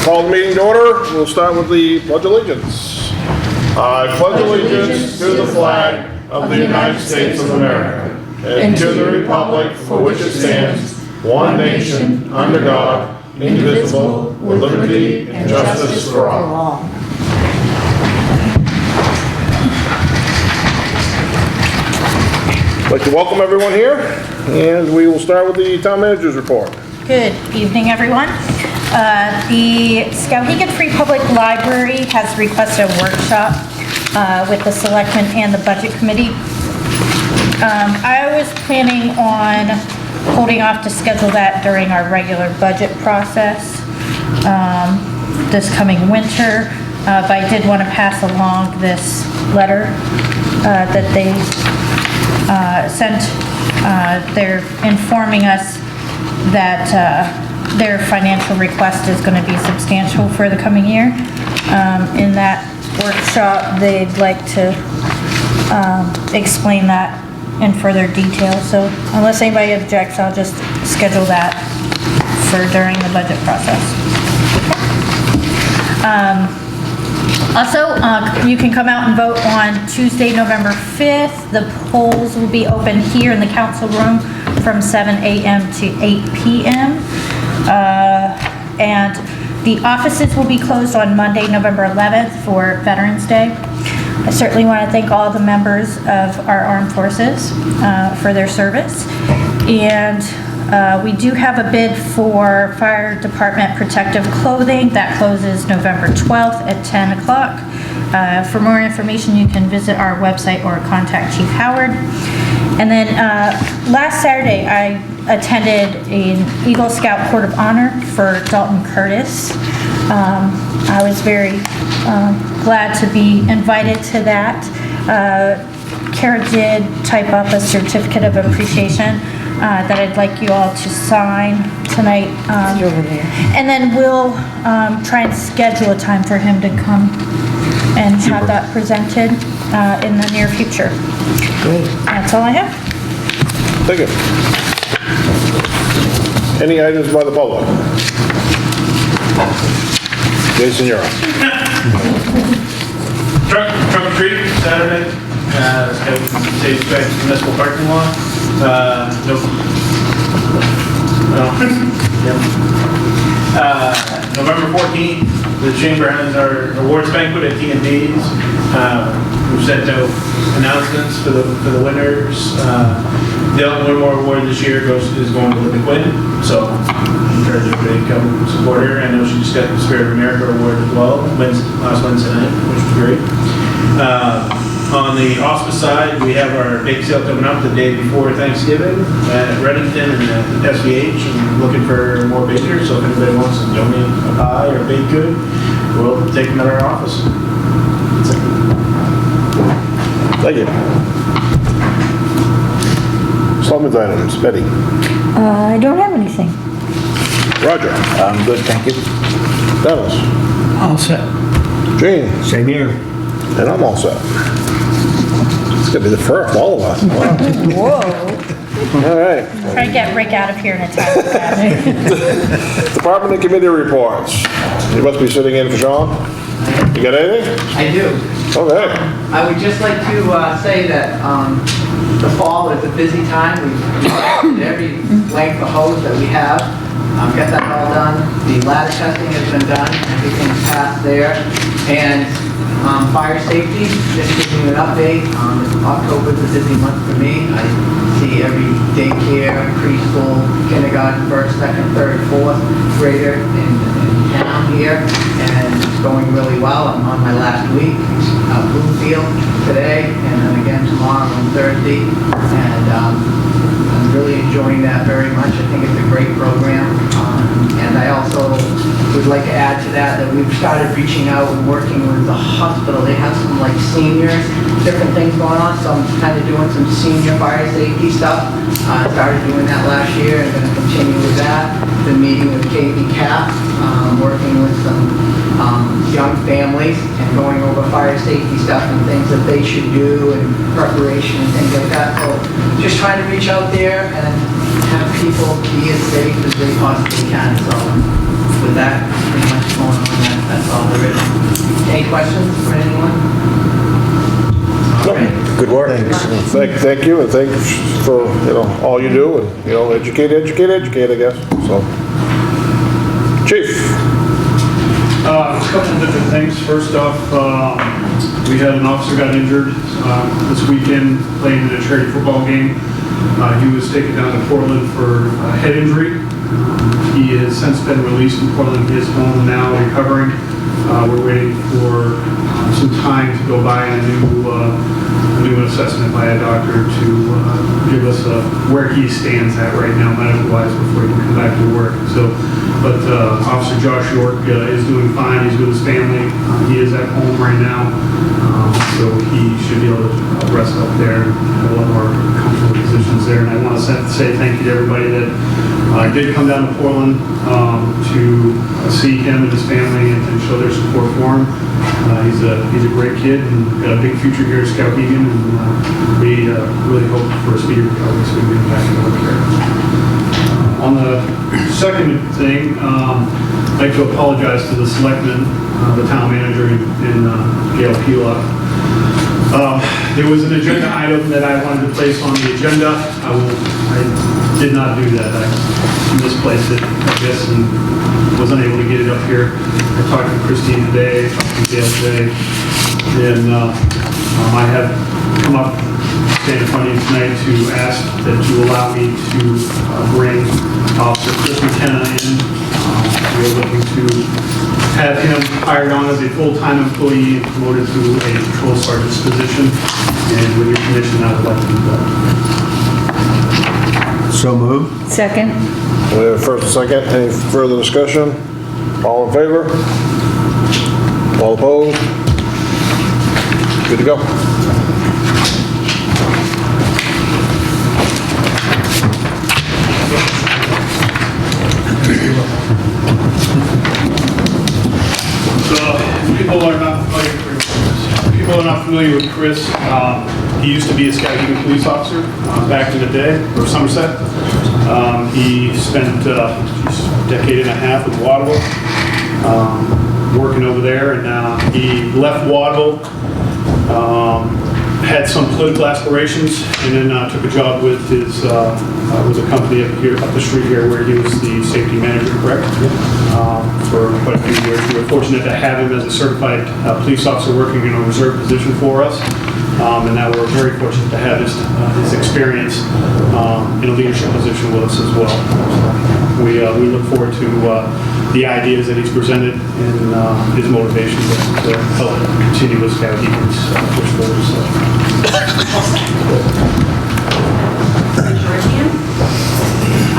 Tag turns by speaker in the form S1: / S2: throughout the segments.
S1: Call the meeting to order. We'll start with the Pledge of Allegiance. I pledge allegiance to the flag of the United States of America and to the republic for which it stands, one nation, under God, indivisible, with liberty and justice for all. I'd like to welcome everyone here, and we will start with the town manager's report.
S2: Good evening, everyone. The Skowhegan Free Public Library has requested a workshop with the selectmen and the budget committee. I was planning on holding off to schedule that during our regular budget process this coming winter, but I did want to pass along this letter that they sent. They're informing us that their financial request is going to be substantial for the coming year. In that workshop, they'd like to explain that in further detail. So unless anybody objects, I'll just schedule that for during the budget process. Also, you can come out and vote on Tuesday, November 5th. The polls will be open here in the council room from 7 a.m. to 8 p.m. And the offices will be closed on Monday, November 11th for Veterans Day. I certainly want to thank all the members of our armed forces for their service. And we do have a bid for fire department protective clothing that closes November 12th at 10 o'clock. For more information, you can visit our website or contact Chief Howard. And then last Saturday, I attended an Eagle Scout Court of Honor for Dalton Curtis. I was very glad to be invited to that. Kara did type up a certificate of appreciation that I'd like you all to sign tonight. And then we'll try and schedule a time for him to come and have that presented in the near future.
S3: Great.
S2: That's all I have.
S1: Thank you. Any items by the public? Jason, you're up.
S4: Truck or treat, Saturday, State Bank Municipal Parking Lot. November 14th, the Chamber has our awards banquet at T&D's. We've sent out announcements for the winners. The Elton Whitmore Award this year is going to Linda Quinn, so I encourage everybody to come support her. I know she just got the Spirit of America Award as well last Wednesday night, which was great. On the hospice side, we have our bake sale coming up the day before Thanksgiving at Reddington and at SVH, and looking for more bakers. So if anybody wants to donate a pie or a baked good, we'll take them at our office. That's it.
S1: Thank you. Selectmen's items. Betty.
S3: I don't have anything.
S1: Roger.
S5: I'm good, thank you.
S1: Dennis.
S5: All set.
S1: Gene.
S5: Same here.
S1: And I'm all set. It's going to be the first, all of us. Wow.
S3: Whoa.
S1: All right.
S2: Try to get Rick out of here in a time.
S1: Department and committee reports. You must be sitting in for Sean. You got anything?
S6: I do.
S1: Okay.
S6: I would just like to say that the fall is a busy time. We've tested every length of hose that we have. Got that all done. The ladder testing has been done. Everything's passed there. And fire safety, just giving you an update. October is a busy month for me. I see every daycare, preschool, kindergarten, first, second, third, fourth grader in town here, and it's going really well. I'm on my last week. Bloomfield today, and then again tomorrow on Thursday, and I'm really enjoying that very much. I think it's a great program, and I also would like to add to that we've started reaching out and working with the hospital. They have some like seniors, different things going on, so I'm kind of doing some senior fire safety stuff. I started doing that last year and going to continue with that. Been meeting with KB Cap, working with some young families and going over fire safety stuff and things that they should do and preparation and things like that. So just trying to reach out there and have people be as safe as they possibly can. So with with that, pretty much going on, that's all there is. Any questions for anyone? All right.
S5: Good work.
S1: Thank you, and thanks for, all you do, and, educate, I guess, so. Chief?
S7: A couple of different things. First off, we had an officer got injured this weekend playing in a charity football game. He was taken down to Portland for a head injury. He has since been released from Portland. He is home now, recovering. We're waiting for some time to go by a new assessment by a doctor to give us where he stands at right now, medical-wise, before he can come back to work. But Officer Josh York is doing fine. He's with his family. He is at home right now, so he should be able to rest up there and have a lot more comfortable positions there. And I want to say thank you to everybody that did come down to Portland to see him and his family and show their support for him. He's a great kid and got a big future here at Skowhegan, and we really hope for a speedy recovery so we can get him back to work here. On the second thing, I'd like to apologize to the selectmen, the town manager, and Gail Pila. There was an agenda item that I wanted to place on the agenda. I did not do that. I misplaced it, I guess, and was unable to get it up here. I talked to Christine today, talked to Gail today, and I have come up, stand in front of you tonight to ask that you allow me to bring Officer Chris McKenna in. We're looking to have him hired on as a full-time employee and promoted to a patrol sergeant's position. And with your permission, I would like to do that.
S5: So moved.
S3: Second?
S1: We have a first and second. Any further discussion? All in favor? All opposed? Good to go.
S7: People are not familiar with Chris. He used to be a Skowhegan police officer back in the day, or Somerset. He spent a decade and a half with Waterville, working over there, and he left Waterville, had some political aspirations, and then took a job with his with a company up the street here, where he was the safety manager, correct? For quite a few years. We were fortunate to have him as a certified police officer working in a reserve position for us, and now we're very fortunate to have his experience in a leadership position with us as well. So we look forward to the ideas that he's presented and his motivation to help continue with Skowhegan's push forward. So.
S8: Raise your right hand.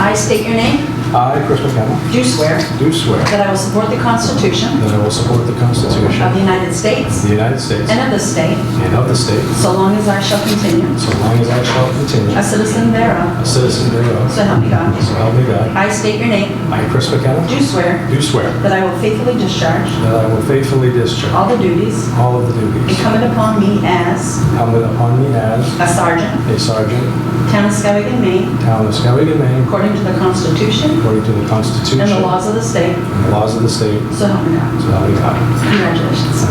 S8: I state your name.
S9: I, Chris McKenna,
S8: Do swear
S9: do swear
S8: that I will support the Constitution
S9: that I will support the Constitution
S8: of
S9: of
S8: the United States
S9: the United States
S8: and of this state,
S9: and of the state,
S8: so long as I shall continue
S9: so long as I shall continue
S8: a citizen thereof.
S9: a citizen thereof.
S8: So help me God.
S9: So help me God.
S8: I state your name.
S9: I, Chris McKenna,
S8: Do swear
S9: do swear
S8: that I will faithfully discharge
S9: that I will faithfully discharge
S8: all the duties
S9: all of the duties
S8: incumbent upon me as
S9: incumbent upon me as
S8: a sergeant,
S9: a sergeant,
S8: town of Skowhegan, Maine,
S9: town of Skowhegan, Maine,
S8: according to the Constitution
S9: according to the Constitution
S8: and the laws of the state.
S9: and the laws of the state.
S8: So help me God.
S9: So help me God.
S8: Congratulations.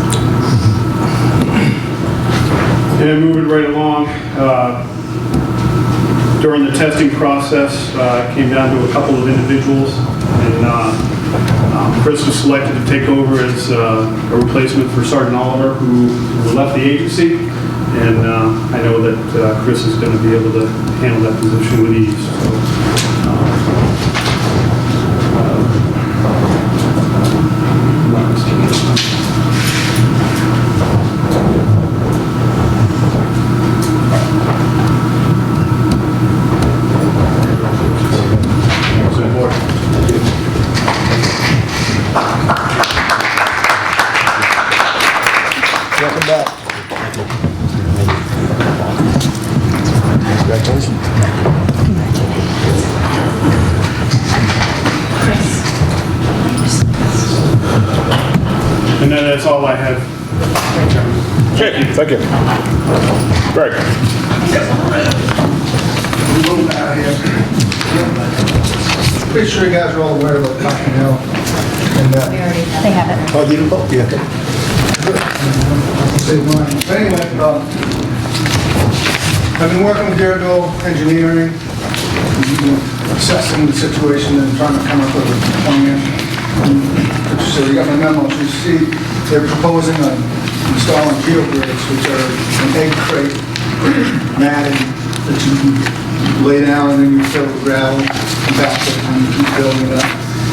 S7: And moving right along, during the testing process, it came down to a couple of individuals, and Chris was selected to take over as a replacement for Sergeant Oliver, who left the agency, and I know that Chris is going to be able to handle that position with ease.
S5: Welcome back. Congratulations.
S7: And then that's all I have.
S1: Okay, thank you. Greg?
S10: Pretty sure you guys are all aware of what Cotton Hill
S5: And,
S8: We already have.
S2: They have it.
S5: oh, you didn't vote? Yeah.
S10: Say mine. Anyway, I've been working with Deerville Engineering, assessing the situation and trying to come up with a plan. So you got my memo, so you see they're proposing installing geogrids, which are an egg crate matting that you lay down and then you fill with gravel and back it and you keep building it up.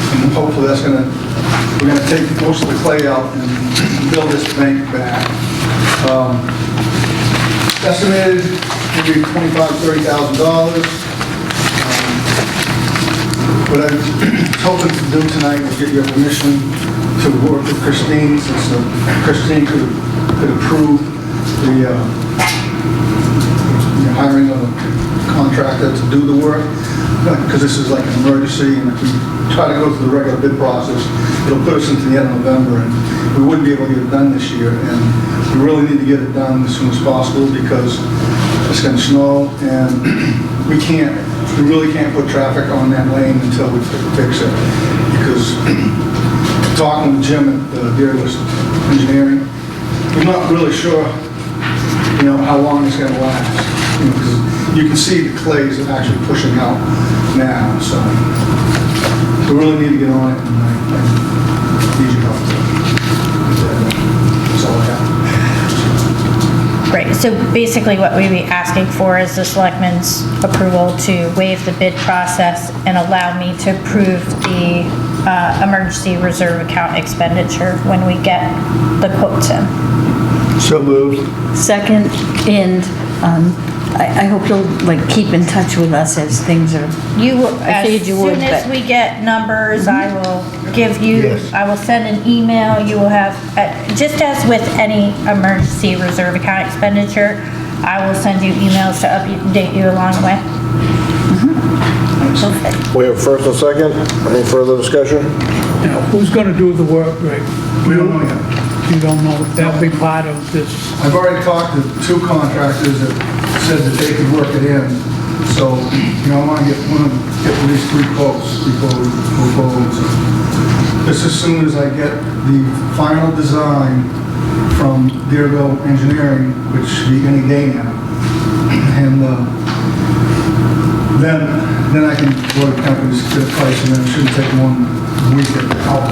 S10: And hopefully we're gonna take most of the clay out and build this bank back. Estimated to be $25,000-$30,000. What I was hoping to do tonight was get your permission to work with Christine, since Christine could approve the hiring of a contractor to do the work, because this is like an emergency, and if we try to go through the regular bid process, it'll put us into the end of November, and we wouldn't be able to get it done this year, and we really need to get it done as soon as possible, because it's going to snow, and we really can't put traffic on that lane until we fix it, because talking with Jim at Deerville Engineering, we're not really sure, how long it's going to last. Because you can see the clays are actually pushing out now, so we really need to get on it, and I need your help. That's all I have.
S2: Great, so basically what we'd be asking for is the selectmen's approval to waive the bid process and allow me to approve the emergency reserve account expenditure when we get the quotes in.
S5: So moved.
S3: Second, and I hope you'll keep in touch with us as things are. I figured you would,
S2: As soon as
S3: but-
S2: we get numbers, I will give you,
S5: Yes.
S2: I will send an email, you will have, just as with any emergency reserve account expenditure, I will send you emails to update you along the way. Perfect.
S1: We have first and second. Any further discussion?
S11: Now, who's gonna do the work, Greg?
S10: We don't know yet.
S11: You don't know, that'll be part of this.
S10: I've already talked to two contractors that said that they could work it in, so, I want to get at least 3 quotes before we move forward. So, just as soon as I get the final design from Deerville Engineering, which should be any day now, and then I can go to companies, get a price, and then it shouldn't take 1 week at the house.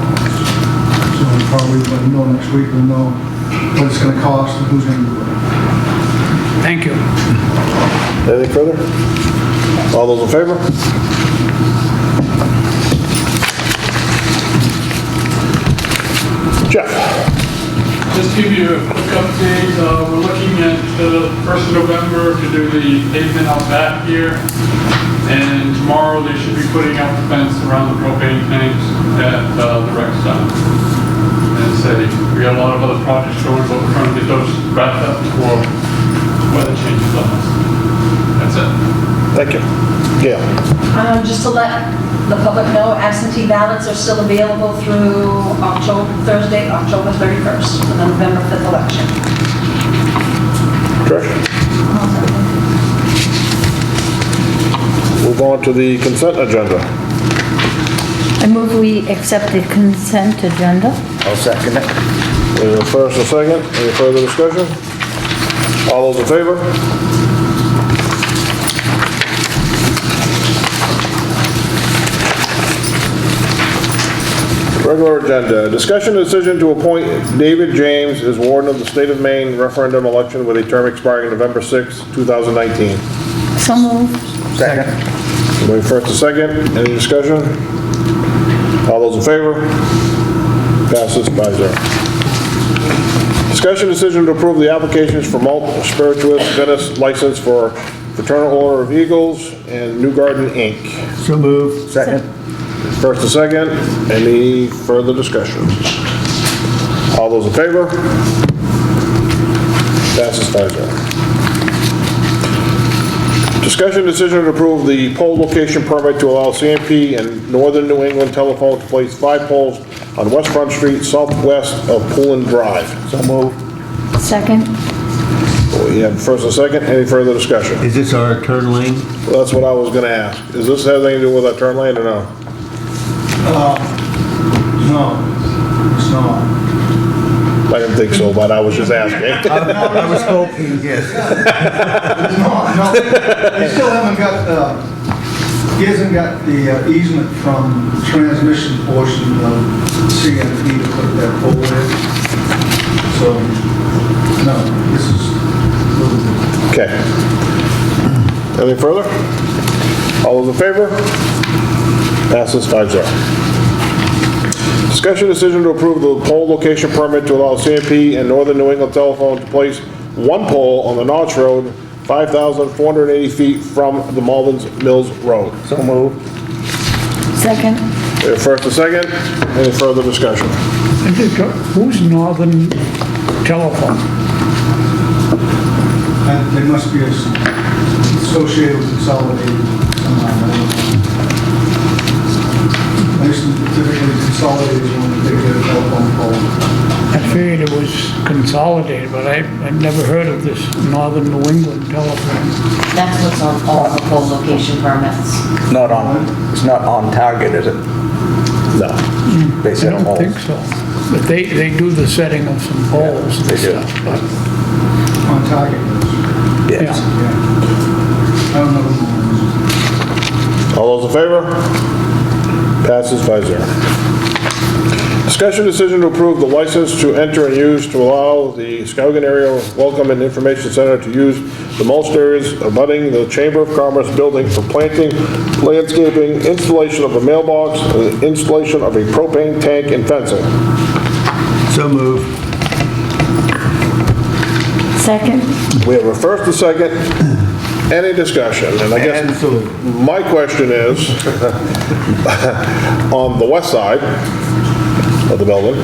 S10: So probably by the middle of next week, we'll know what it's gonna cost and who's gonna do it.
S11: Thank you.
S1: Anything further? All those in favor? Jeff?
S12: Just give you a quick update, we're looking at the 1st of November to do the pavement out back here. And tomorrow they should be putting out the fence around the propane tanks at the rec center. And say, we got a lot of other projects going, but we're trying to get those wrapped up before weather changes on us. That's it.
S1: Thank you. Gail?
S8: Just to let the public know, absentee ballots are still available through Thursday, October 31st, for the November 5th election.
S1: Trish? Move on to the consent agenda.
S3: I move we accept the consent agenda.
S5: I'll second it.
S1: We have a first and second. Any further discussion? All those in favor? Regular agenda. Discussion and decision to appoint David James as warden of the state of Maine referendum election with a term expiring November 6, 2019.
S3: So moved.
S5: Second.
S1: Wait first and second. Any discussion? All those in favor? Passes 5-0. Discussion decision to approve the applications for malt spirituous Venice license for Fraternal Order of Eagles and New Garden Inc.
S5: So moved. Second.
S1: First and second. Any further discussion? All those in favor? Passes 5-0. Discussion decision to approve the pole location permit to allow CMP and Northern New England Telephone to place 5 poles on West Front Street, southwest of Poolin Drive.
S5: So moved.
S3: Second.
S1: We have first and second. Any further discussion?
S5: Is this our turn lane?
S1: Well, that's what I was gonna ask. Does this have anything to do with our turn lane or no?
S10: No, it's not.
S1: I didn't think so, but I was just asking.
S5: I was hoping, yes.
S10: It's not, no. They still haven't got, he hasn't got the easement from the transmission portion of CMP to put that pole in. So, no, this is a little bit.
S1: Okay. Anything further? All those in favor? Passes 5-0. Discussion decision to approve the pole location permit to allow CMP and Northern New England Telephone to place one pole on the Notch Road, 5,480 feet from the Malvern Mills Road.
S5: So moved.
S3: Second?
S1: We have first and second. Any further discussion?
S11: Who's Northern Telephone?
S10: And they must be associated with Consolidated somehow. I don't know. They used to typically Consolidated when they get a telephone pole.
S11: I figured it was Consolidated, but I've never heard of this Northern New England Telephone.
S8: That's what's on all the pole location permits.
S5: It's not on target, is it?
S1: No.
S5: They
S11: I
S5: set
S11: don't
S5: poles.
S11: think so. But they do the setting of some poles and
S5: they do.
S11: stuff. But
S10: On target.
S5: Yes.
S10: Yeah. I don't know who it is.
S1: All those in favor? Passes 5-0. Discussion decision to approve the license to enter and use to allow the Skowhegan Area Welcome and Information Center to use the most areas abutting the Chamber of Commerce building for planting, landscaping, installation of a mailbox, and installation of a propane tank and fencing.
S5: So moved.
S3: Second?
S1: We have a first and second. Any discussion? And I guess
S5: Absolutely.
S1: my question is, on the west side of the building,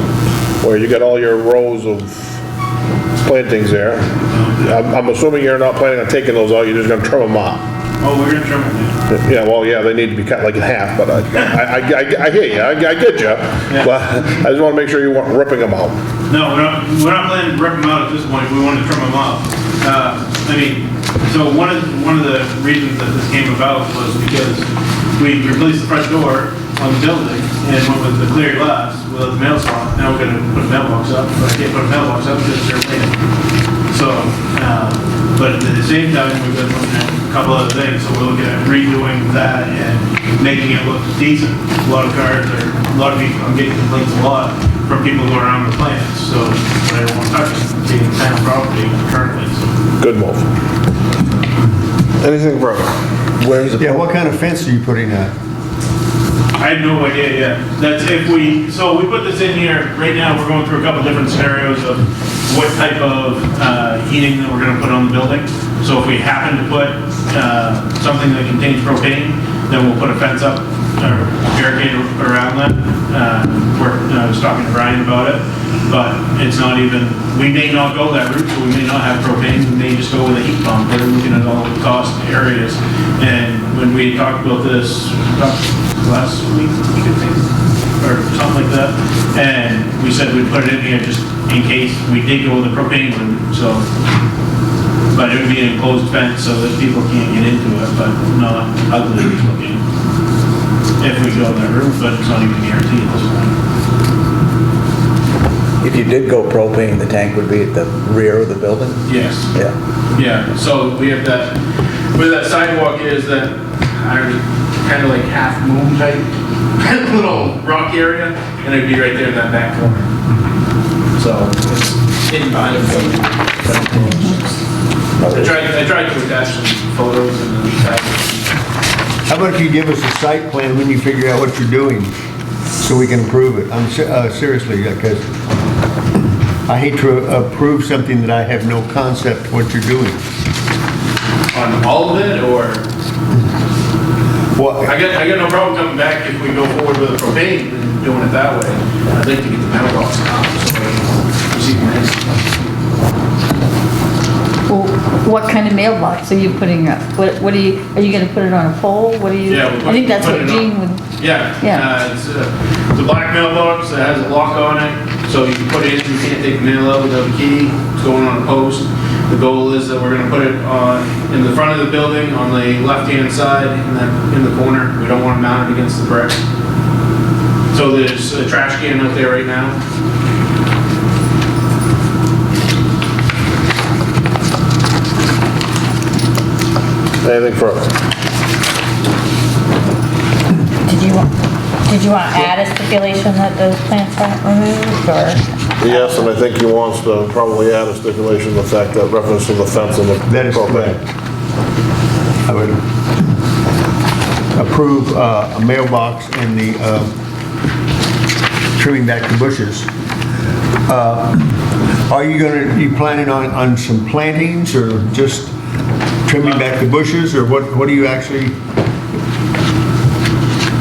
S1: where you got all your rows of plantings there, I'm assuming you're not planning on taking those out, you're just gonna trim them off.
S4: Oh, we're gonna trim it.
S1: Yeah, well, yeah, they need to be cut like in half, but I hear you, I get you. But I just wanna make sure you weren't ripping them out.
S4: No, we're not planning to rip them out at this point, we want to trim them off. I mean, so one of the reasons that this came about was because we replaced the front door on the building and went with the clear glass without the mail slot. Now we're gonna put a mailbox up, but I can't put a mailbox up because it's raining. So, but at the same time, we've been looking at a couple other things, so we're looking at redoing that and making it look decent. A lot of people, I'm getting complaints a lot from people who are on the plants, so I don't want to touch it, being town property currently, so.
S1: Good move. Anything further?
S5: Where's the?
S13: Yeah, what kind of fence are you putting up?
S4: I have no idea yet. That's so we put this in here, right now, we're going through a couple different scenarios of what type of heating that we're gonna put on the building. So if we happen to put something that contains propane, then we'll put a fence up or barricade around that. I was talking to Brian about it, but it's not even, we may not go that route, so we may not have propane, we may just go with a heat pump. We're looking at all the cost areas. And when we talked about this, last week, I think, or something like that, and we said we'd put it in here just in case we did go with the propane route, so. But it would be an enclosed fence so that people can't get into it, but not ugly looking. If we go that route, but it's not even guaranteed at this point.
S5: If you did go propane, the tank would be at the rear of the building?
S4: Yes.
S5: Yeah.
S4: Yeah, so we have that, where that sidewalk is, that kind of like half moon type little rock area, and it'd be right there in that back corner. So it's hidden behind the building. I tried to attach some photos and then
S13: How about if you give us a site plan when you figure out what you're doing, so we can approve it? I'm seriously, because I hate to approve something that I have no concept what you're doing.
S4: on all of it, or?
S13: Well,
S4: I got no problem coming back if we go forward with the propane and doing it that way. I'd like to get the mailbox out, so we receive my.
S3: Well, what kind of mailbox are you putting up? What are you gonna put it on a pole? What are you?
S4: Yeah,
S3: I think that's
S4: put
S3: what
S4: it on-
S3: Gene would,
S4: Yeah.
S3: Yeah.
S4: It's a black mailbox that has a lock on it, so you can put it in, you can't take the mail out without a key. It's going on a post. The goal is that we're gonna put it on, in the front of the building, on the left-hand side, in the corner. We don't want to mount it against the brick. So there's a trash can out there right now.
S1: Anything further?
S2: Did you want to add a stipulation that those plants aren't removed, or?
S1: Yes, and I think he wants to probably add a stipulation, the fact that reference to the fence and the.
S13: That is correct. I would approve a mailbox and the trimming back the bushes. Are you planning on some plantings or just trimming back the bushes, or what are you actually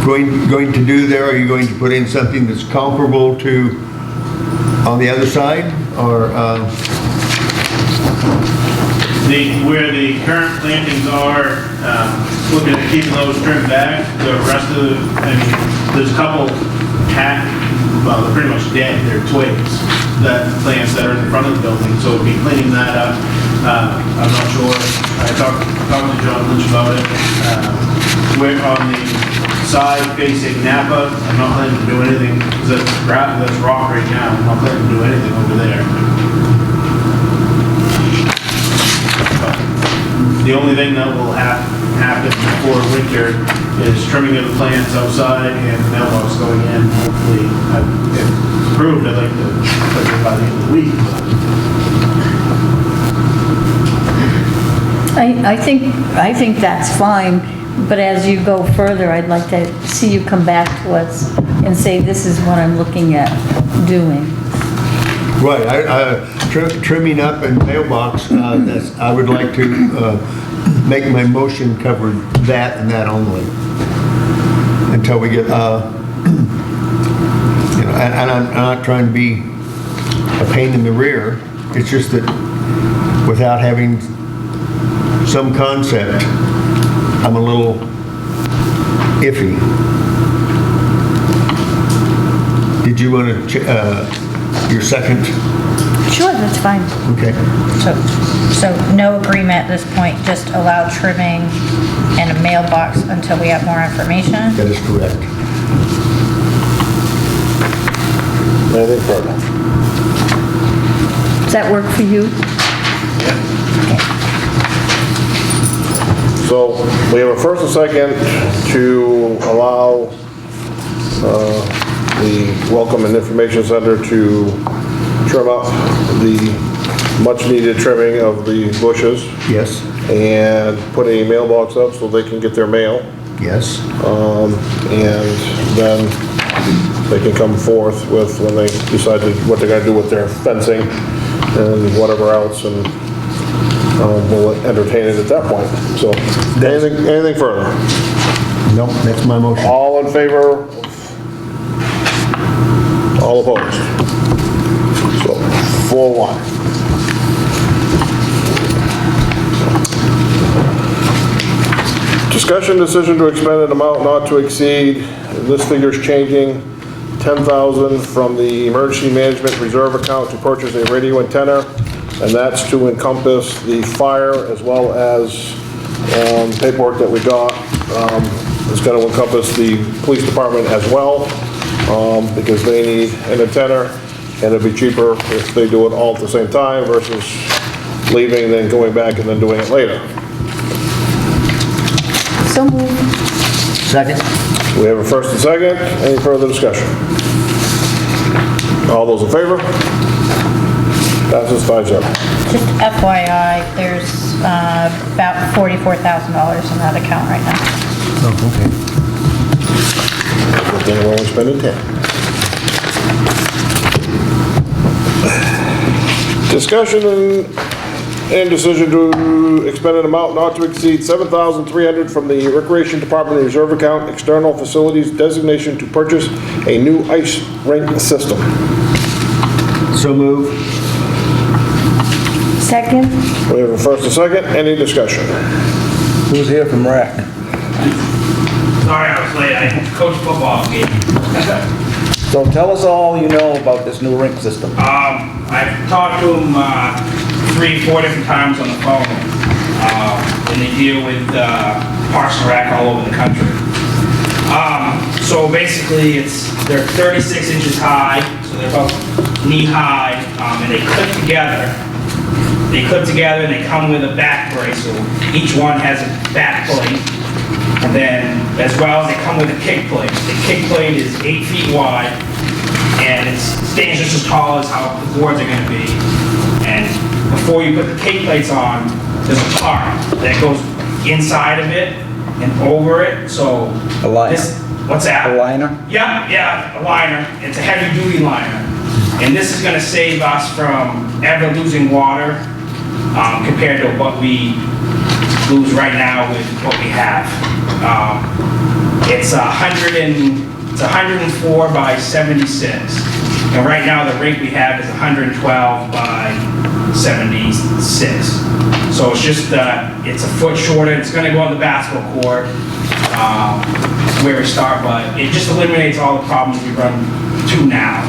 S13: going to do there? Are you going to put in something that's comparable to on the other side, or?
S4: Where the current plantings are, looking at keeping those trimmed back. The rest of the, I mean, there's a couple well, they're pretty much dead. They're twigs, plants that are in front of the building. So we'll be cleaning that up. I'm not sure. I talked to John Lynch about it. We're on the side facing Napa. I'm not planning to do anything because that's rock right now. I'm not planning to do anything over there. The only thing that will happen before winter is trimming of the plants outside and the mailbox going in. Hopefully, if it's approved, I'd like to put it by the end of the week.
S3: I think that's fine, but as you go further, I'd like to see you come back to us and say, this is what I'm looking at doing.
S13: Right, trimming up and mailbox, I would like to make my motion cover that and that only. Until we get, and I'm not trying to be a pain in the rear. It's just that without having some concept, I'm a little iffy. Did you want to, your second?
S2: Sure, that's fine.
S13: Okay.
S2: So no agreement at this point, just allow trimming and a mailbox until we have more information?
S13: That is correct.
S1: Anything further?
S3: Does that work for you?
S1: So we have a first and second to allow the Welcome and Information Center to trim up the much-needed trimming of the bushes.
S13: Yes.
S1: And put a mailbox up so they can get their mail.
S13: Yes.
S1: And then they can come forth with when they decide what they're gonna do with their fencing and whatever else, and we'll entertain it at that point. So, anything further?
S13: Nope, that's my motion.
S1: All in favor? All opposed? So, 4-1. Discussion decision to expend an amount not to exceed, this figure's changing, $10,000 from the emergency management reserve account to purchase a radio antenna, and that's to encompass the fire as well as paperwork that we got. It's going to encompass the police department as well, because they need an antenna, and it'd be cheaper if they do it all at the same time versus leaving and then going back and then doing it later.
S3: So moved.
S13: Second.
S1: We have a first and second. Any further discussion? All those in favor? Passes 5-0.
S2: Just FYI, there's about $44,000 in that account right now.
S13: Oh, okay.
S1: Good thing we're only spending 10. Discussion and decision to expend an amount not to exceed $7,300 from the Recreation Department Reserve Account, external facilities designation to purchase a new ice rink system.
S13: So move.
S3: Second.
S1: We have a first and second. Any discussion?
S5: Who's here from RAC?
S14: Sorry I was late, I coached football game.
S5: So tell us all you know about this new rink system.
S14: I've talked to him 3-4 different times on the phone, and they deal with Parks and Rec all over the country. So basically, they're 36 inches high, so they're about knee high, and they clip together. They clip together and they come with a back brace, so each one has a back plate. And then, as well as they come with a kick plate. The kick plate is 8 feet wide, and it stands just as tall as how the boards are gonna be. And before you put the kick plates on, there's a tarp that goes inside of it and over it, so.
S5: A liner.
S14: What's that?
S5: A liner?
S14: Yeah, a liner. It's a heavy-duty liner. And this is gonna save us from ever losing water compared to what we lose right now with what we have. It's 104 by 76. And right now, the rate we have is 112 by 76. So it's just, it's a foot shorter. It's gonna go on the basketball court where we start, but it just eliminates all the problems we run to now.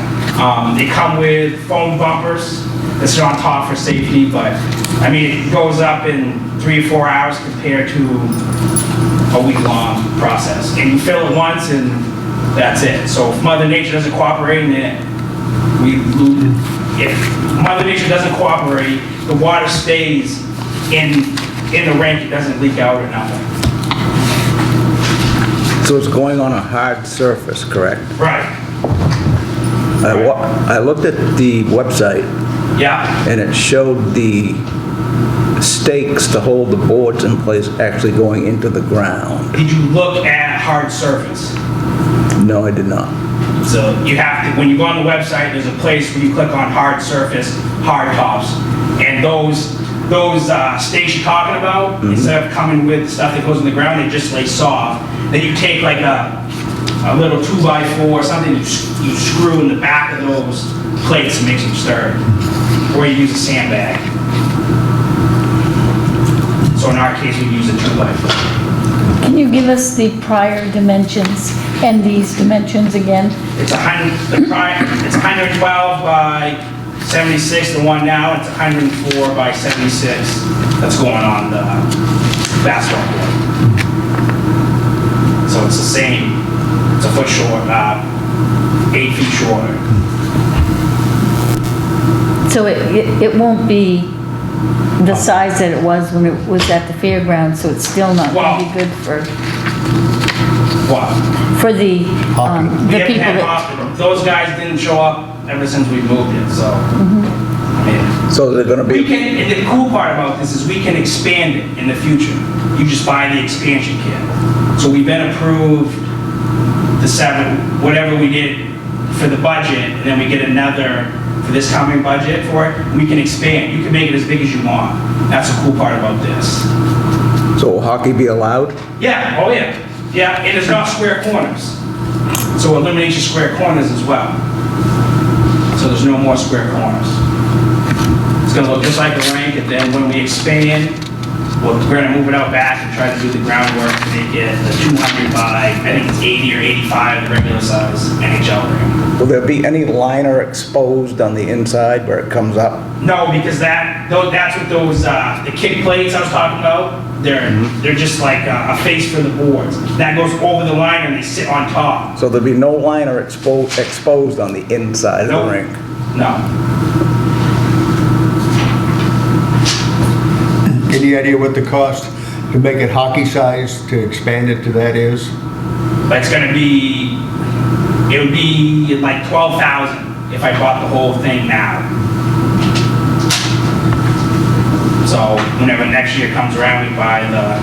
S14: They come with foam bumpers. This is on top for safety, but I mean, it goes up in 3 or 4 hours compared to a week-long process. And you fill it once and that's it. So if Mother Nature doesn't cooperate in it, we lose. If Mother Nature doesn't cooperate, the water stays in the rink, it doesn't leak out or nothing.
S5: So it's going on a hard surface, correct?
S14: Right.
S5: I looked at the website
S14: Yeah.
S5: and it showed the stakes to hold the boards in place actually going into the ground.
S14: Did you look at hard surface?
S5: No, I did not.
S14: So you have to, when you go on the website, there's a place where you click on hard surface, hard tops. And those stakes you're talking about, instead of coming with stuff that goes in the ground, they just lay soft. Then you take like a little 2x4 or something, you screw in the back of those plates and makes them sturdy. Or you use a sandbag. So in our case, we use a 2x4.
S3: Can you give us the prior dimensions and these dimensions again?
S14: It's 112 by 76, the one now, it's 104 by 76. That's going on the basketball court. So it's the same, it's a foot short, 8 feet shorter.
S3: So it won't be the size that it was when it was at the fairgrounds, so it's still not going to be good for
S14: What?
S3: for the
S14: We haven't
S3: people
S14: had
S3: that.
S14: hospital. Those guys didn't show up ever since we moved it, so. I mean,
S5: So they're gonna
S14: we
S5: be,
S14: can, and the cool part about this is we can expand it in the future. You just buy the expansion kit. So we've been approved the 7, whatever we did for the budget, and then we get another for this coming budget for it, we can expand. You can make it as big as you want. That's the cool part about this.
S5: so will hockey be allowed?
S14: Yeah, oh yeah. Yeah, and it's not square corners. So it eliminates your square corners as well. So there's no more square corners. It's gonna look just like the rink, and then when we expand, we're gonna move it out back and try to do the groundwork to make it the 200 by, I think it's 80 or 85, the regular size NHL rink.
S5: Will there be any liner exposed on the inside where it comes up?
S14: No, because that's what those, the kick plates I was talking about, they're just like a face for the boards. That goes over the liner and they sit on top.
S5: So there'll be no liner exposed on the inside of
S14: Nope.
S5: the rink?
S14: No.
S13: Any idea what the cost to make it hockey size, to expand it to that is?
S14: But it's gonna be, it would be like 12,000 if I bought the whole thing now. So whenever next year comes around, we buy the,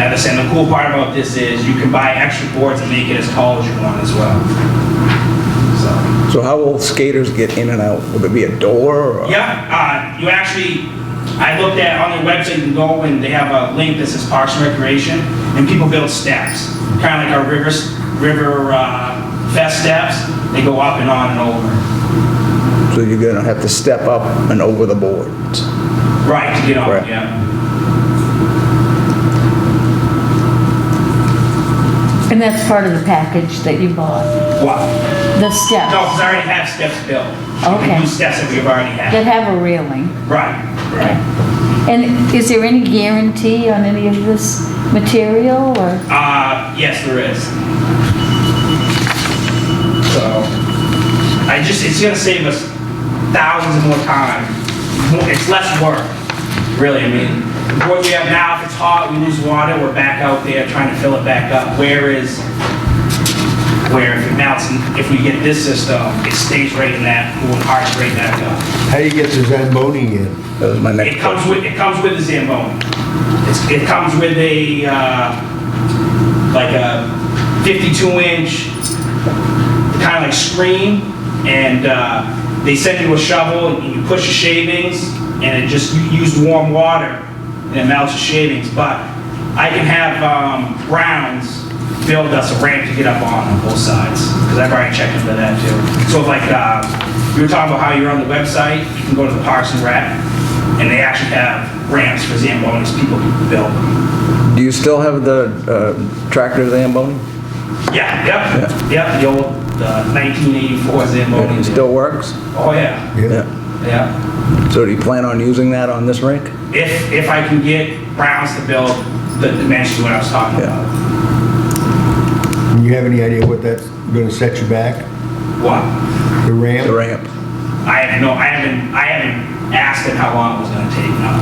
S14: as I said, the cool part about this is you can buy extra boards and make it as tall as you want as well.
S5: So how will skaters get in and out? Will there be a door or?
S14: Yeah, you actually, I looked at, on their website, you can go and they have a link that says Parks and Recreation, and people build steps, kind of like our river fest steps. They go up and on and over.
S5: So you're gonna have to step up and over the boards?
S14: Right, to get on,
S5: Right.
S14: yeah.
S3: And that's part of the package that you bought,
S14: What?
S3: the steps
S14: No, because I already have steps built.
S3: Okay.
S14: New steps that we've already
S3: that
S14: had.
S3: have a railing.
S14: Right.
S3: And is there any guarantee on any of this material or?
S14: Yes, there is. So, it's gonna save us thousands more time. It's less work, really. I mean, what we have now, if it's hot, we lose water, we're back out there trying to fill it back up. Where if it melts, if we get this system, it stays right in that pool and hards right back up.
S13: How do you get the Zamboni in?
S5: That was my next
S14: It comes
S5: question.
S14: with the Zamboni. It comes with a, like a 52-inch kind of like screen, and they send you a shovel and you push the shavings, and it just use warm water and it melts the shavings. But I can have Browns build us a ramp to get up on both sides, because I've already checked into that too. So if like you were talking about how you're on the website, you can go to the Parks and Rec, and they actually have ramps for Zambonis people can build.
S5: Do you still have the tractor Zamboni?
S14: Yeah, yep, the old 1984 Zamboni.
S5: It still works?
S14: Oh, yeah. Yeah.
S5: So do you plan on using that on this rink?
S14: If I can get Browns to build the dimensions what I was talking about.
S13: Do you have any idea what that's gonna set you back?
S14: What?
S13: The ramp?
S5: The ramp.
S14: I haven't asked it how long it was gonna take, no.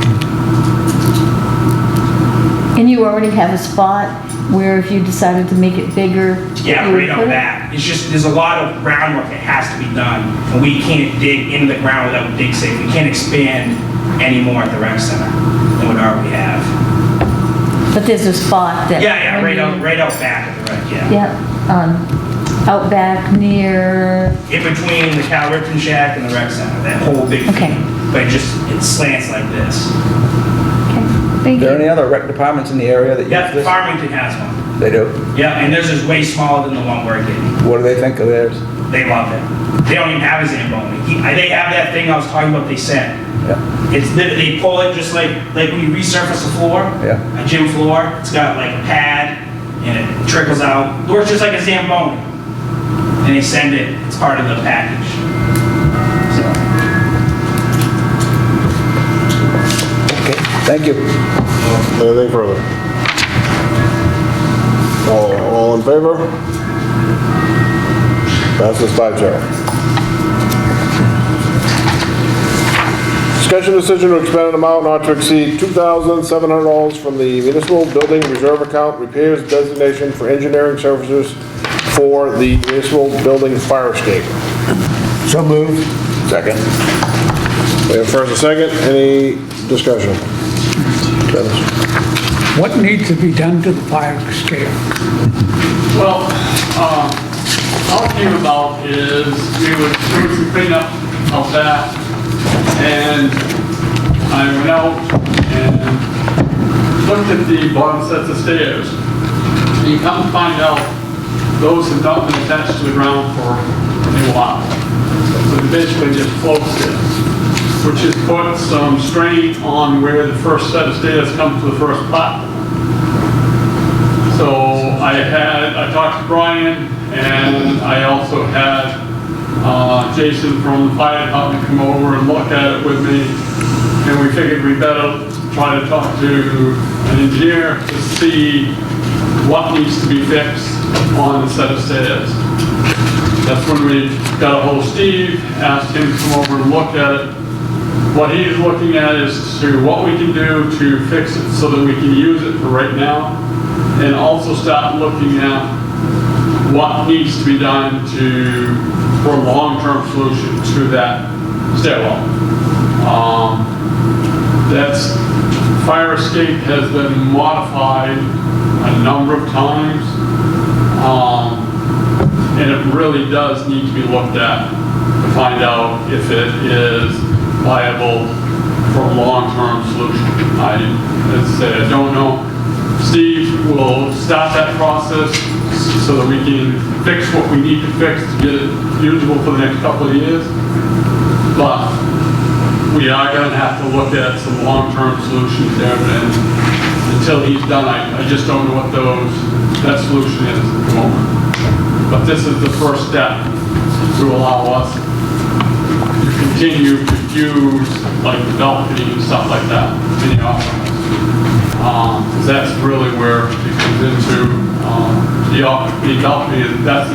S3: And you already have a spot where if you decided to make it bigger,
S14: Yeah,
S3: you would
S14: right on
S3: put it?
S14: that. It's just, there's a lot of groundwork that has to be done, and we can't dig into the ground without dig safe. We can't expand any more at the rec center than we already have.
S3: But there's a spot that.
S14: Yeah,
S3: when you-
S14: right out back at the rec, yeah.
S3: Yeah, out back near,
S14: In between the Cal Ripton Shack and the rec center, that whole big
S3: Okay.
S14: field. But it slants like this.
S3: okay,
S5: Are
S3: thank
S5: there
S3: you.
S5: any other rec departments in the area that use
S14: Yeah,
S5: this?
S14: Farmington has one.
S5: They do?
S14: Yeah, and theirs is way smaller than the one we're getting.
S5: What do they think of theirs?
S14: They love it. They don't even have a Zamboni. They have that thing I was talking about they sent.
S5: Yeah.
S14: They pull it just like when you resurface a floor,
S5: Yeah.
S14: a gym floor. It's got like a pad and it trickles out. Works just like a Zamboni. And they send it. It's part of the package. So.
S5: Okay, thank you.
S1: Anything further? All in favor? Passes 5-0. Discussion decision to expend an amount not to exceed $2,700 from the municipal building reserve account repairs designation for engineering services for the municipal building fire escape.
S13: So moved.
S1: Second. We have first and second. Any discussion? Dennis?
S11: What needs to be done to the fire escape?
S12: Well, how it came about is we were doing some cleanup out back, and I went out and looked at the bottom sets of stairs. And you come to find out, those have not been attached to the ground for a while. So they basically just float stairs, which has put some strain on where the first set of stairs come to the first platform. So I talked to Brian, and I also had Jason from the fire department come over and look at it with me, and we figured we better try to talk to an engineer to see what needs to be fixed on the set of stairs. That's when we got a hold of Steve, asked him to come over and look at it. What he's looking at is to what we can do to fix it so that we can use it for right now, and also start looking at what needs to be done for a long-term solution to that stairwell. That's fire escape has been modified a number of times, and it really does need to be looked at to find out if it is viable for a long-term solution. As I say, I don't know. Steve will start that process so that we can fix what we need to fix to get it usable for the next couple of years. But we are going to have to look at some long-term solutions there, and until he's done, I just don't know what that solution is at the moment. But this is the first step to allow us to continue to use like the balcony and stuff like that in the office. Because that's really where it comes into The balcony, that's,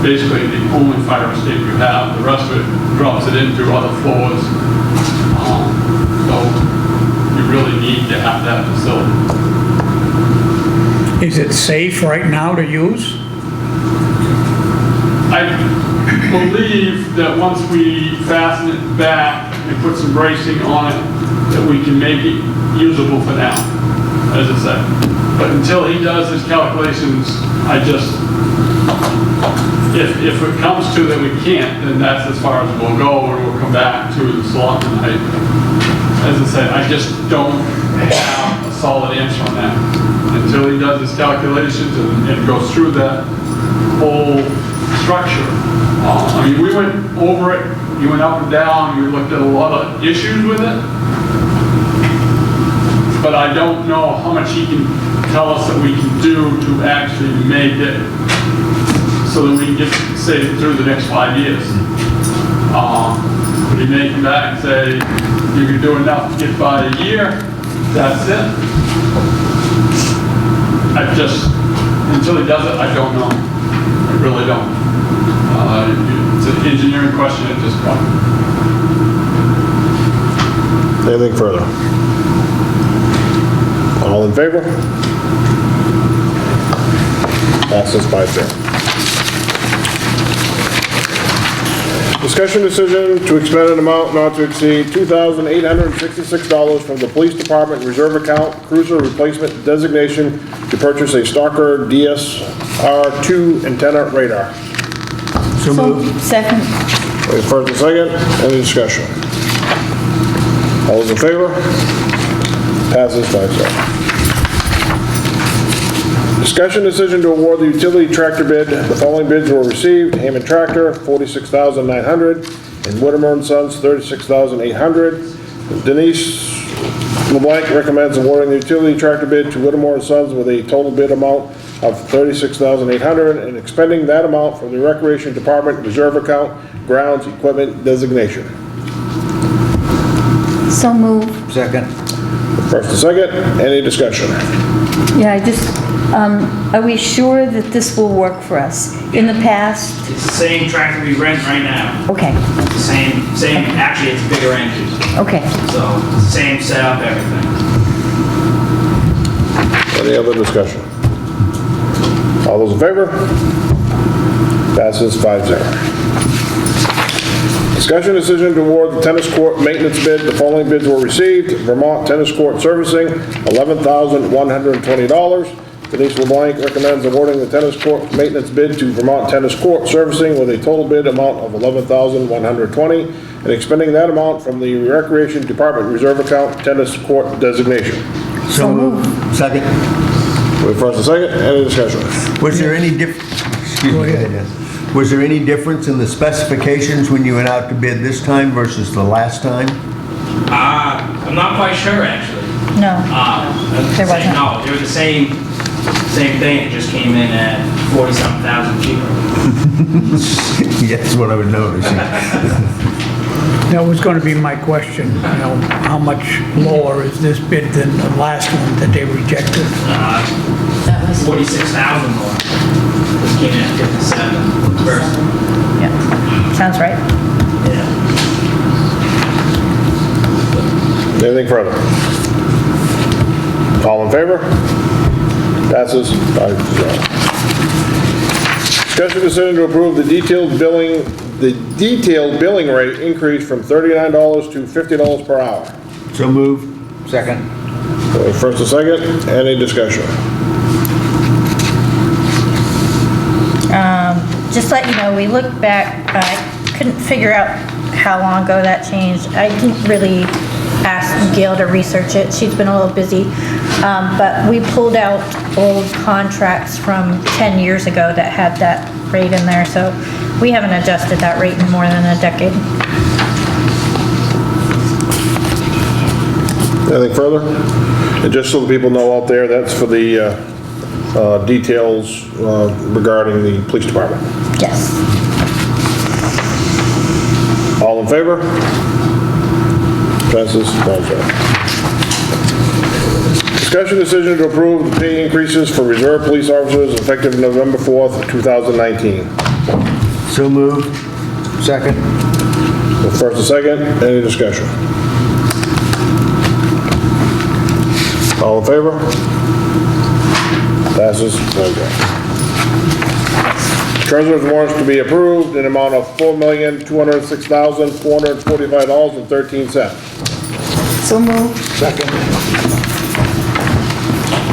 S12: basically the only fire escape you have. The rest of it drops it into other floors. So you really need to have that facility.
S11: Is it safe right now to use?
S12: I believe that once we fasten it back and put some bracing on it, that we can make it usable for now, as I said. But until he does his calculations, if it comes to that we can't, then that's as far as we'll go, and we'll come back to the selectmen. As I said, I just don't have a solid answer on that. Until he does his calculations and goes through that whole structure. I mean, we went over it, you went up and down, we looked at a lot of issues with it. But I don't know how much he can tell us that we can do to actually make it so that we can get, say, through the next 5 years. But he may come back and say, you can do enough to get by a year, that's it. Until he does it, I don't know. I really don't. It's an engineering question at this point.
S1: Anything further? All in favor? Passes 5-0. Discussion decision to expend an amount not to exceed $2,866 from the Police Department Reserve Account Cruiser Replacement Designation to purchase a Stalker DSR-2 antenna radar.
S3: So moved. Second.
S1: First and second, any discussion? All those in favor? Passes 5-0. Discussion decision to award the utility tractor bid. The following bids were received. Hammond Tractor, $46,900, and Whittemore & Sons, $36,800. Denise LeBlanc recommends awarding the utility tractor bid to Whittemore & Sons with a total bid amount of $36,800 and expending that amount from the Recreation Department Reserve Account Grounds Equipment Designation.
S3: So moved.
S5: Second.
S1: First and second, any discussion?
S3: Yeah, are we sure that this will work for us? In the past?
S14: It's the same tractor we rent right now.
S3: Okay,
S14: It's the same, actually it's a bigger engine.
S3: okay.
S14: So, it's the same setup, everything.
S1: Any other discussion? All those in favor? Passes 5-0. Discussion decision to award the tennis court maintenance bid. The following bids were received. Vermont Tennis Court Servicing, $11,120. Denise LeBlanc recommends awarding the tennis court maintenance bid to Vermont Tennis Court Servicing with a total bid amount of $11,120 and expending that amount from the Recreation Department Reserve Account Tennis Court Designation.
S13: So moved. Second.
S1: First and second, any discussion?
S13: Was there any Was there any difference in the specifications when you went out to bid this time versus the last time?
S14: I'm not quite sure, actually.
S2: No, there wasn't.
S14: No, they were the same thing, it just came in at 40-something thousand cheaper.
S13: Yeah, that's what I was noticing.
S11: That was going to be my question, how much lower is this bid than the last one that they rejected?
S14: 46,000 more. This came in at 57 first.
S2: Yeah, sounds right.
S14: Yeah.
S1: Anything further? All in favor? Passes 5-0. Discussion decision to approve the detailed billing rate increase from $39 to $50 per hour.
S13: So moved.
S5: Second.
S1: First and second, any discussion?
S2: Just let you know, we looked back, I couldn't figure out how long ago that changed. I didn't really ask Gail to research it, she's been a little busy. But we pulled out old contracts from 10 years ago that had that rate in there, so we haven't adjusted that rate in more than a decade.
S1: Anything further? And just so the people know out there, that's for the details regarding the police department.
S2: Yes.
S1: All in favor? Passes 5-0. Discussion decision to approve the pay increases for reserve police officers effective November 4th, 2019.
S13: So moved. Second.
S1: First and second, any discussion? All in favor? Passes. Okay. Treasurer's warrants to be approved in amount of $4,206,445.13.
S3: So moved.
S13: Second.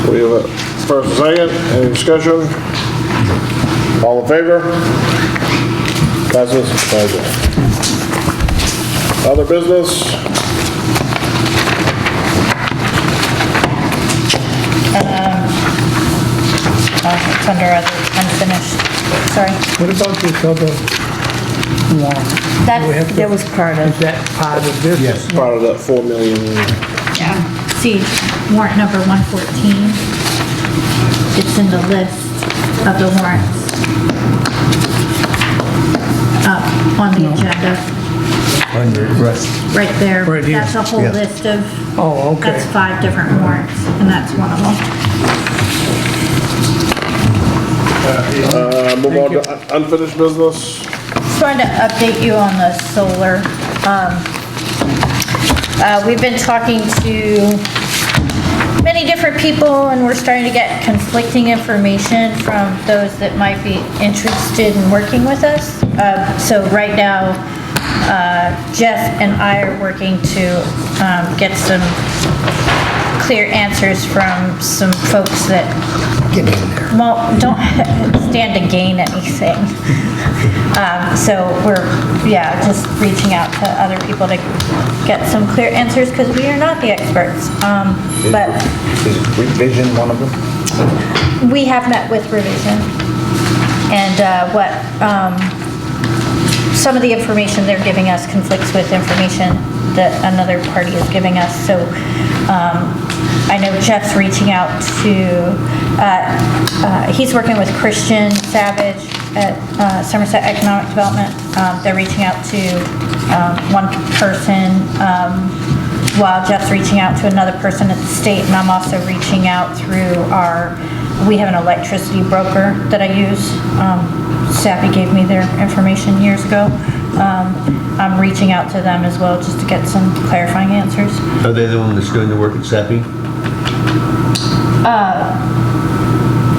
S1: We have a first and second, any discussion? All in favor? Passes. Okay. Other business?
S2: It's under other unfinished, sorry.
S11: What about this other warrant?
S3: That was part of.
S11: Is that part of this?
S13: Yes.
S1: Part of that 4 million.
S2: Yeah. See, warrant number 114. It's in the list of the warrants. On the agenda, right there.
S11: Right here.
S2: That's a whole
S13: Yeah.
S2: list of,
S11: Oh, okay.
S2: that's 5 different warrants, and that's one of them.
S1: Move on to unfinished business.
S2: Just wanted to update you on the solar. We've been talking to many different people, and we're starting to get conflicting information from those that might be interested in working with us. So right now, Jeff and I are working to get some clear answers from some folks that don't stand to gain anything. So we're, just reaching out to other people to get some clear answers, because we are not the experts. But
S5: Is revision one of them?
S2: we have met with Revision, and some of the information they're giving us conflicts with information that another party is giving us. So I know Jeff's reaching out to, he's working with Christian Savage at Somerset Economic Development. They're reaching out to one person, while Jeff's reaching out to another person at the state, and I'm also reaching out through we have an electricity broker that I use. Sappy gave me their information years ago. I'm reaching out to them as well, just to get some clarifying answers.
S13: Are they the one that's doing the work at Sappy?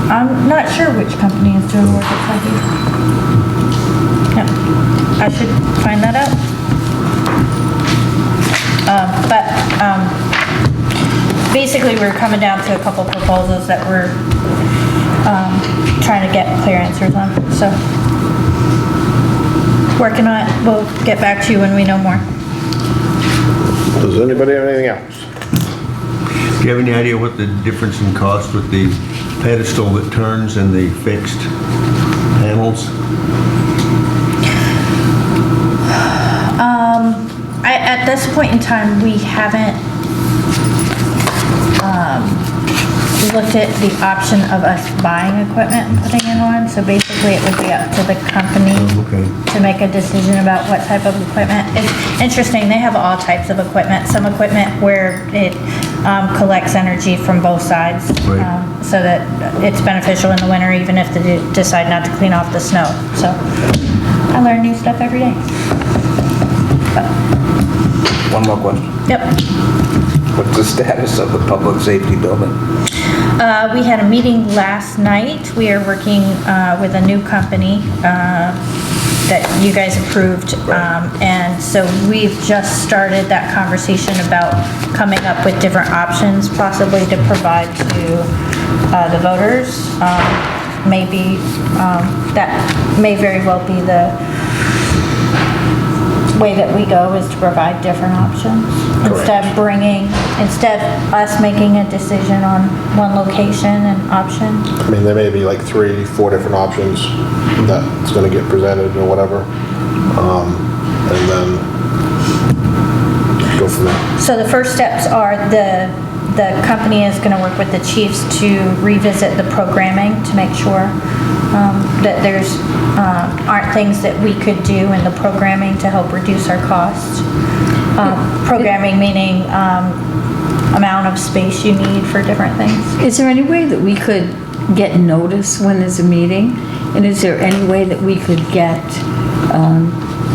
S2: I'm not sure which company is doing work at Sappy. Yeah, I should find that out. Basically, we're coming down to a couple proposals that we're trying to get clear answers on, so. Working on it, we'll get back to you when we know more.
S1: Does anybody have anything else?
S13: Do you have any idea what the difference in cost with the pedestal that turns and the fixed panels?
S2: At this point in time, we haven't looked at the option of us buying equipment and putting it on, so basically it would be up to the company to make a decision about what type of equipment. It's interesting, they have all types of equipment. Some equipment where it collects energy from both sides, so that it's beneficial in the winter, even if they decide not to clean off the snow. So I learn new stuff every day.
S5: One more question.
S2: Yep.
S5: What's the status of the public safety building?
S2: We had a meeting last night. We are working with a new company that you guys approved. And so we've just started that conversation about coming up with different options possibly to provide to the voters. Maybe that may very well be the way that we go, is to provide different options. Instead of us making a decision on one location and option.
S1: I mean, there may be like 3-4 different options that's gonna get presented or whatever. And then go from there.
S2: So the first steps are the company is gonna work with the chiefs to revisit the programming to make sure that there's aren't things that we could do in the programming to help reduce our costs. Programming meaning amount of space you need for different things.
S3: Is there any way that we could get notice when there's a meeting? And is there any way that we could get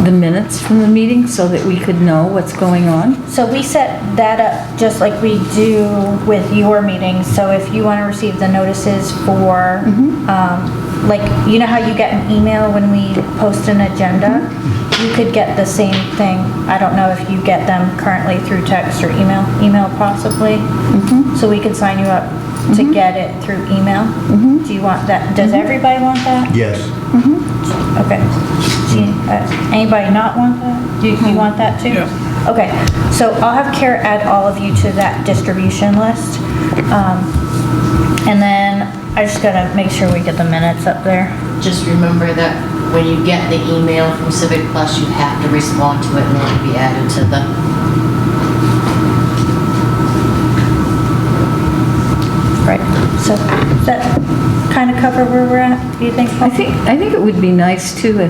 S3: the minutes from the meeting so that we could know what's going on?
S2: So we set that up just like we do with your meetings. So if you want to receive the notices for, like, you know how you get an email when we post an agenda? You could get the same thing. I don't know if you get them currently through text or email possibly. So we could sign you up to get it through email. Do you want that? Does everybody want that?
S13: Yes.
S2: Okay. Anybody not want that? You want that too?
S11: Yeah.
S2: Okay, so I'll have Kara add all of you to that distribution list. And then I just gotta make sure we get the minutes up there.
S15: Just remember that when you get the email from Civic Plus, you have to respond to it and it'll be added to the...
S2: Right, so does that kind of cover where we're at, do you think?
S3: I think it would be nice too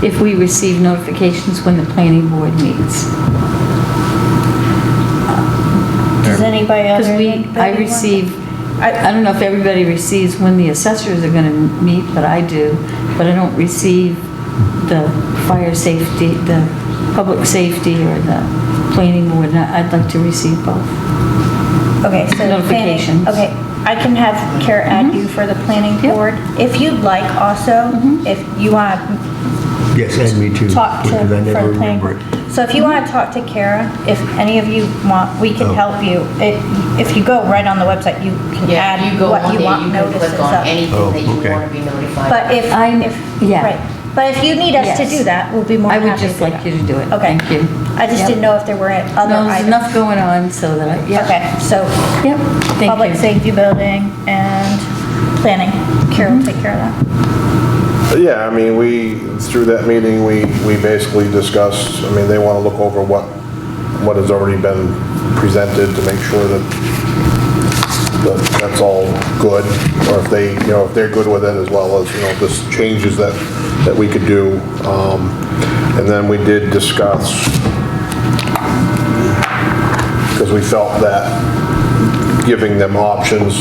S3: if we receive notifications when the planning board meets.
S2: Does anybody else?
S3: Because I receive, I don't know if everybody receives when the assessors are gonna meet, but I do. But I don't receive the fire safety, the public safety, or the planning board. And I'd like to receive both.
S2: Okay, so
S3: Notifications.
S2: planning, okay, I can have Kara add you for the planning board. If you'd like also, if you want
S13: Yes, and me too.
S2: to talk to, for
S13: Because I never
S2: the planning
S13: remember
S2: board.
S13: it.
S2: So if you want to talk to Kara, if any of you want, we can help you. If you go right on the website, you can
S15: Yeah,
S2: add
S15: you go
S2: what
S15: on
S2: you
S15: there,
S2: want
S15: you can
S2: notices
S15: click on
S2: of.
S15: anything that you
S13: okay.
S15: want to be notified.
S2: But if,
S3: yeah.
S2: right, but if you need us to
S3: Yes.
S2: do that, we'll be more
S3: I
S2: than
S3: would
S2: happy to
S3: just
S2: do
S3: like
S2: that.
S3: you to do it.
S2: Okay.
S3: Thank you.
S2: I just
S3: Yep.
S2: didn't know if there were other
S3: No, there's
S2: items.
S3: enough going on so that yeah.
S2: Okay, so
S3: Yep, thank
S2: public
S3: you.
S2: safety building and planning. Kara will take care of that.
S1: Yeah, I mean, through that meeting, we basically discussed, I mean, they want to look over what has already been presented to make sure that that's all good, or if they, if they're good with it, as well as, just changes that we could do. And then we did discuss, because we felt that giving them options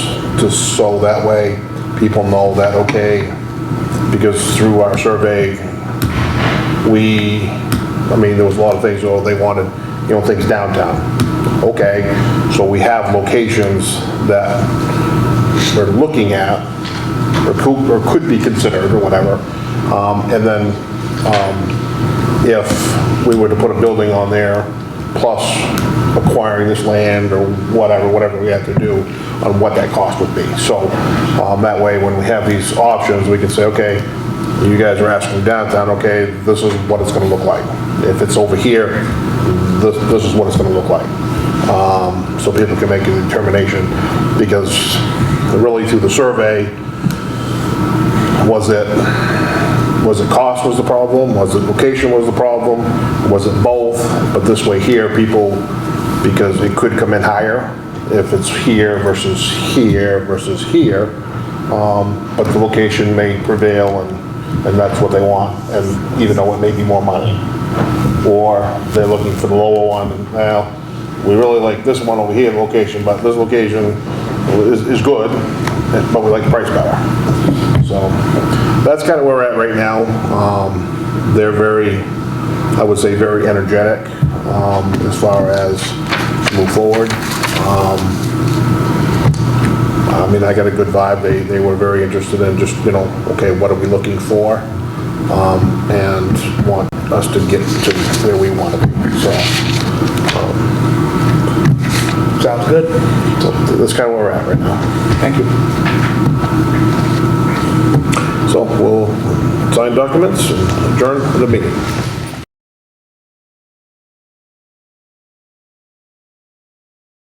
S1: so that way people know that, okay, because through our survey, there was a lot of things, they wanted, things downtown. Okay, so we have locations that we're looking at, or could be considered, or whatever. And then, if we were to put a building on there, plus acquiring this land, or whatever we have to do, on what that cost would be. So, that way, when we have these options, we can say, okay, you guys are asking downtown, okay, this is what it's gonna look like. If it's over here, this is what it's gonna look like. So people can make a determination, because really through the survey, was it cost was the problem? Was it location was the problem? Was it both? But this way here, people, because it could come in higher if it's here versus here versus here, but the location may prevail, and that's what they want, and even though it may be more money. Or they're looking for the lower one, and well, we really like this one over here location, but this location is good, but we like the price better. So that's kind of where we're at right now. They're very, I would say, very energetic as far as move forward. I got a good vibe. They were very interested in just, okay, what are we looking for? And want us to get to where we want to be. So, sounds good. So that's kind of where we're at right now. Thank you. So we'll sign documents and adjourn the meeting.